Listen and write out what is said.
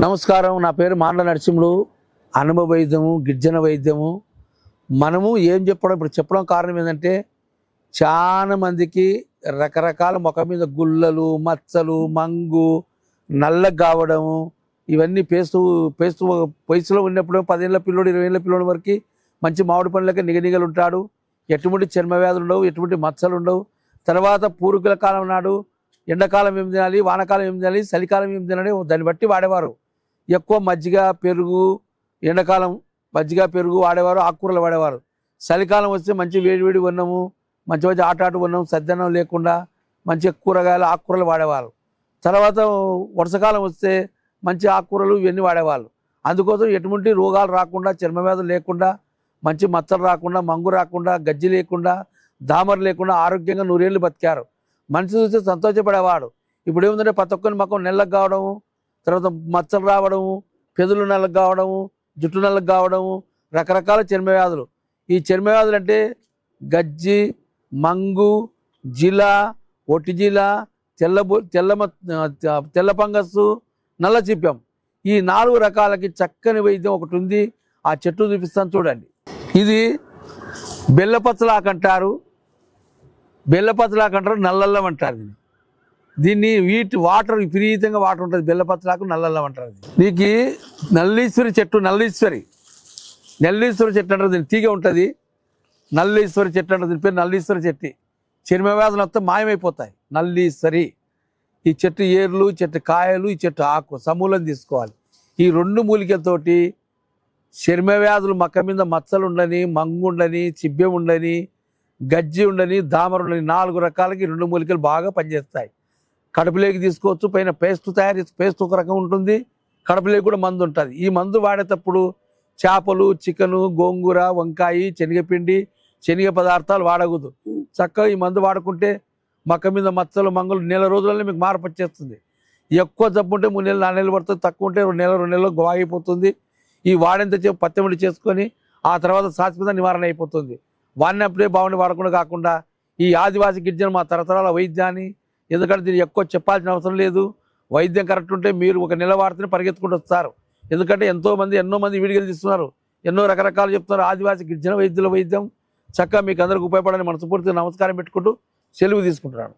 నమస్కారం. నా పేరు మాండ్ల నరసింహులు. అనుభవ వైద్యము, గిరిజన వైద్యము. మనము ఏం చెప్పడం కారణం ఏంటంటే, చాలా మందికి రకరకాల ముఖం మీద గుల్లలు, మచ్చలు, మంగు, నల్లగా కావడము, ఇవన్నీ వయసులో ఉన్నప్పుడు 10 ఏళ్ళ పిల్లోడు 20 ఏళ్ళ పిల్లోడి వరకు మంచి మామిడి పండ్లకి నిగనిగలు ఉంటాడు. ఎటువంటి చర్మ వ్యాధులు ఉండవు, ఎటువంటి మచ్చలు ఉండవు. తర్వాత పూర్వీకుల కాలం నాడు ఎండాకాలం ఏం తినాలి, వానకాలం ఏం తినాలి, చలికాలం ఏం తినాలి, దాన్ని బట్టి వాడేవారు. ఎక్కువ మజ్జిగ, పెరుగు, ఎండాకాలం మజ్జిగ, పెరుగు వాడేవారు, ఆకుకూరలు వాడేవారు. చలికాలం వస్తే మంచి వేడివేడి ఉన్నము, మంచి మంచి ఆటాటు ఉన్నము, సద్దన్నం లేకుండా మంచి కూరగాయలు, ఆకుకూరలు వాడేవారు. తర్వాత వర్షాకాలం వస్తే మంచి ఆకుకూరలు ఇవన్నీ వాడేవాళ్ళు. అందుకోసం ఎటువంటి రోగాలు రాకుండా, చర్మ వ్యాధులు లేకుండా, మంచి మచ్చలు రాకుండా, మంగు రాకుండా, గజ్జి లేకుండా, దామర లేకుండా ఆరోగ్యంగా 100 ఏళ్ళు బతికారు. మనిషి చూస్తే సంతోషపడేవాడు. ఇప్పుడు ఏముందంటే ప్రతి ఒక్కరి ముఖం నల్లగా కావడము, తర్వాత మచ్చలు రావడము, పెదవులు నల్లగా కావడము, జుట్టు నల్లగా కావడము, రకరకాల చర్మ వ్యాధులు. ఈ చర్మ వ్యాధులు అంటే గజ్జి, మంగు, జిల, ఒటిజిల, తెల్ల ఫంగస్సు, నల్ల చిప్పం. ఈ 4 రకాలకి చక్కని వైద్యం ఒకటి ఉంది. ఆ చెట్టు చూపిస్తాను చూడండి. ఇది బెల్లపచ్చలాకంటారు, నల్లల్లం అంటారు. దీన్ని వాటర్ విపరీతంగా వాటర్ ఉంటుంది. బెల్లపచ్చలాకు నల్లల్లం అంటారు. దీనికి నల్లీశ్వరి చెట్టు అంటారు. దీని తీగ ఉంటుంది. నల్లీశ్వరి చెట్టు అంటారు. దీని పేరు నల్లీశ్వరి చెట్టు. చర్మ వ్యాధులు మొత్తం మాయమైపోతాయి. నల్లీశ్వరి. ఈ చెట్టు ఏర్లు, చెట్టు కాయలు, ఈ చెట్టు ఆకు సమూలం తీసుకోవాలి. ఈ 2 మూలికలతోటి చర్మ వ్యాధులు, మక్క మీద మచ్చలు ఉండని, మంగు ఉండని, చిబ్బెం ఉండని, గజ్జి ఉండని, దామర ఉండని 4 రకాలకి 2 మూలికలు బాగా పనిచేస్తాయి. కడుపులోకి తీసుకోవచ్చు. పైన పేస్ట్ ఒక రకం ఉంటుంది. కడుపులోకి కూడా మందు ఉంటుంది. ఈ మందు వాడేటప్పుడు చేపలు, చికెను, గోంగూర, వంకాయ, శనగపిండి, శనగ పదార్థాలు వాడకూడదు. చక్కగా ఈ మందు వాడుకుంటే మక్క మీద మచ్చలు, మంగులు నెల రోజులలో మీకు మార్పు వచ్చేస్తుంది. ఎక్కువ జబ్బు ఉంటే 3 నెలలు 4 నెలలు పడుతుంది. తక్కువ ఉంటే 2 నెలలు 2 నెలలు బాగైపోతుంది. ఈ వాడేంత పత్తిముడి చేసుకొని ఆ తర్వాత శాశ్వత నివారణ అయిపోతుంది. వాడినప్పుడే బాగుండి వాడకుండా కాకుండా ఈ ఆదివాసీ గిరిజన మా తరతరాల వైద్యాన్ని, ఎందుకంటే దీన్ని ఎక్కువ చెప్పాల్సిన అవసరం లేదు. వైద్యం కరెక్ట్ ఉంటే మీరు 1 నెల వాడితేనే పరిగెత్తుకుంటూ వస్తారు. ఎందుకంటే ఎన్నో మంది వీడియోలు తీస్తున్నారు, ఎన్నో రకరకాలు చెప్తున్నారు. ఆదివాసీ గిరిజన వైద్యుల వైద్యం చక్కగా మీకు అందరికి ఉపయోగపడాలని మనస్ఫూర్తిగా నమస్కారం పెట్టుకుంటూ సెలవు తీసుకుంటున్నాను.